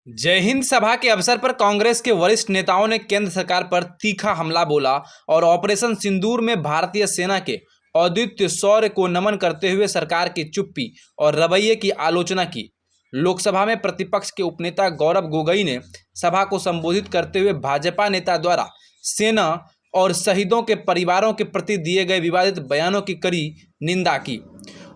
जय हिंद सभा के अवसर पर कांग्रेस के वरिष्ठ नेताओं ने केंद्र सरकार पर तीखा हमला बोला और ऑपरेशन सिंदूर में भारतीय सेना के अद्वितीय शौर्य को नमन करते हुए सरकार की चुप्पी और रवैये की आलोचना की। लोकसभा में प्रतिपक्ष के उपनेता गौरव गोगोई ने सभा को संबोधित करते हुए भाजपा नेता द्वारा सेना और शहीदों के परिवारों के प्रति दिए गए विवादित बयानों की कड़ी निंदा की।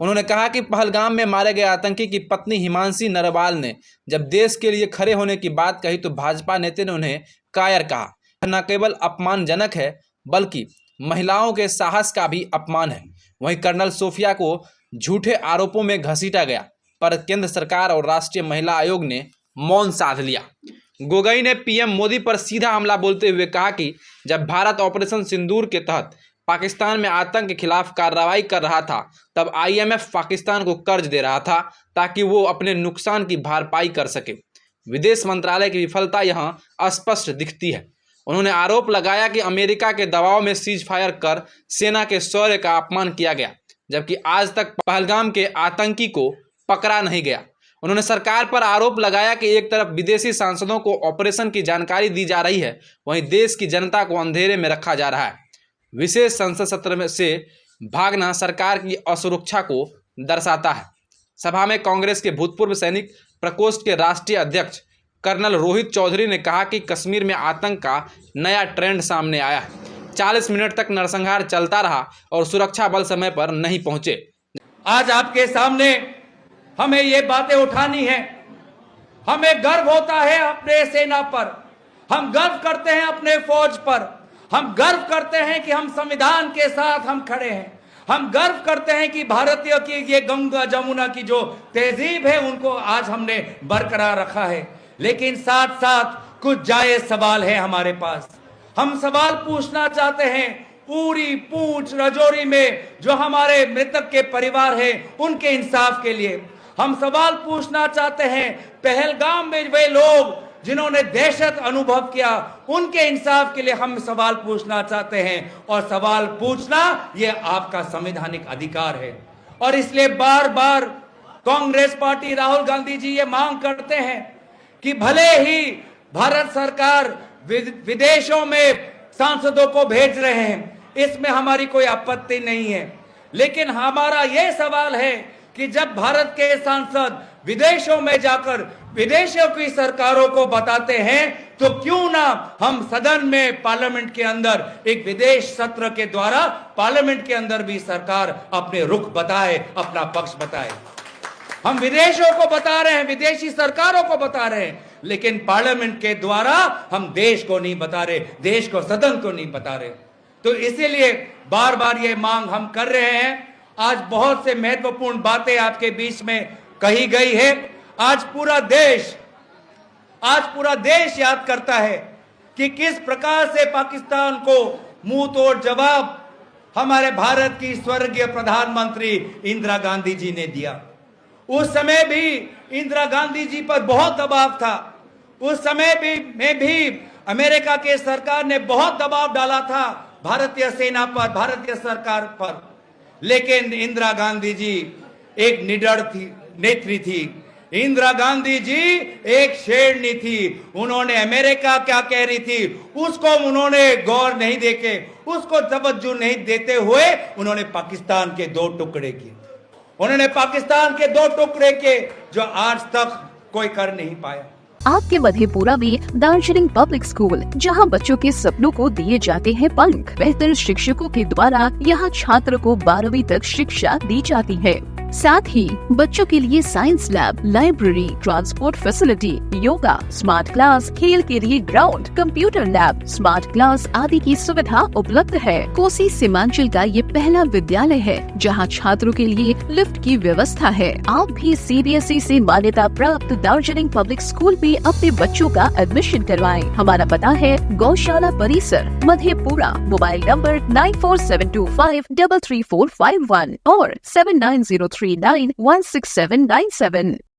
उन्होंने कहा कि पहलगाम में मारे गए आतंकी की पत्नी हिमांशी नरवाल ने जब देश के लिए खड़े होने की बात कही तो भाजपा नेता ने उन्हें कायर कहा। न केवल अपमानजनक है बल्कि महिलाओं के साहस का भी अपमान है। वहीं कर्नल सोफिया को झूठे आरोपों में घसीटा गया पर केंद्र सरकार और राष्ट्रीय महिला आयोग ने मौन साध लिया। गोगोई ने पीएम मोदी पर सीधा हमला बोलते हुए कहा कि जब भारत ऑपरेशन सिंदूर के तहत पाकिस्तान में आतंक के खिलाफ कार्रवाई कर रहा था तब आईएमएफ पाकिस्तान को कर्ज दे रहा था ताकि वो अपने नुकसान की भरपाई कर सके। विदेश मंत्रालय की विफलता यहां स्पष्ट दिखती है। उन्होंने आरोप लगाया कि अमेरिका के दबाव में सीज फायर कर सेना के शौर्य का अपमान किया गया जबकि आज तक पहलगाम के आतंकी को पकड़ा नहीं गया। उन्होंने सरकार पर आरोप लगाया कि एक तरफ विदेशी सांसदों को ऑपरेशन की जानकारी दी जा रही है, वहीं देश की जनता को अंधेरे में रखा जा रहा है। विशेष संसद सत्र से भागना सरकार की असुरक्षा को दर्शाता है। सभा में कांग्रेस के भूतपूर्व सैनिक प्रकोष्ठ के राष्ट्रीय अध्यक्ष कर्नल रोहित चौधरी ने कहा कि कश्मीर में आतंक का नया ट्रेंड सामने आया है। 40 मिनट तक नरसंहार चलता रहा और सुरक्षा बल समय पर नहीं पहुंचे। आज आपके सामने हमें ये बातें उठानी है। हमें गर्व होता है अपने सेना पर, हम गर्व करते हैं अपने फौज पर, हम गर्व करते हैं कि हम संविधान के साथ हम खड़े हैं। हम गर्व करते हैं कि भारतीय की ये गंगा जमुना की जो तहजीब है उनको आज हमने बरकरार रखा है। लेकिन साथ साथ कुछ जायज सवाल है हमारे पास। हम सवाल पूछना चाहते हैं पूरी पूंछ रजौरी में जो हमारे मृतक के परिवार हैं उनके इंसाफ के लिए। हम सवाल पूछना चाहते हैं पहलगाम में वे लोग जिन्होंने दहशत अनुभव किया उनके इंसाफ के लिए हम सवाल पूछना चाहते हैं। और सवाल पूछना ये आपका संवैधानिक अधिकार है। और इसलिए बार बार कांग्रेस पार्टी राहुल गांधी जी ये मांग करते हैं कि भले ही भारत सरकार विदेशों में सांसदों को भेज रहे हैं, इसमें हमारी कोई आपत्ति नहीं है, लेकिन हमारा यह सवाल है कि जब भारत के सांसद विदेशों में जाकर विदेशों की सरकारों को बताते हैं तो क्यों ना हम सदन में पार्लियामेंट के अंदर एक विदेश सत्र के द्वारा पार्लियामेंट के अंदर भी सरकार अपने रुख बताए, अपना पक्ष बताए। हम विदेशों को बता रहे हैं, विदेशी सरकारों को बता रहे हैं, लेकिन पार्लियामेंट के द्वारा हम देश को नहीं बता रहे, देश को सदन को नहीं बता रहे। तो इसीलिए बार बार ये मांग हम कर रहे हैं। आज बहुत से महत्वपूर्ण बातें आपके बीच में कही गई है। आज पूरा देश याद करता है कि किस प्रकार से पाकिस्तान को मुंह तोड़ जवाब हमारे भारत की स्वर्गीय प्रधानमंत्री इंदिरा गांधी जी ने दिया। उस समय भी इंदिरा गांधी जी पर बहुत दबाव था। उस समय में भी अमेरिका के सरकार ने बहुत दबाव डाला था भारतीय सेना पर, भारतीय सरकार पर, लेकिन इंदिरा गांधी जी एक निडर नेत्री थी। इंदिरा गांधी जी एक शेरनी थी। उन्होंने अमेरिका क्या कह रही थी उसको उन्होंने गौर नहीं देके, उसको तवज्जो नहीं देते हुए उन्होंने पाकिस्तान के 2 टुकड़े किए। उन्होंने पाकिस्तान के 2 टुकड़े किए जो आज तक कोई कर नहीं पाया। आपके मधेपुरा में दार्जिलिंग पब्लिक स्कूल, जहां बच्चों के सपनों को दिए जाते हैं पंख। बेहतर शिक्षकों के द्वारा यहां छात्र को 12वीं तक शिक्षा दी जाती है। साथ ही बच्चों के लिए science lab, library, transport facility, yoga, smart class, खेल के लिए ground, computer lab, smart class आदि की सुविधा उपलब्ध है। कोसी सीमांचल का ये पहला विद्यालय है जहां छात्रों के लिए लिफ्ट की व्यवस्था है। आप भी CBSE से मान्यता प्राप्त दार्जिलिंग पब्लिक स्कूल में अपने बच्चों का एडमिशन करवाएं। हमारा पता है गौशाला परिसर, मधेपुरा। मोबाइल नंबर 9472533451 और 7903916797।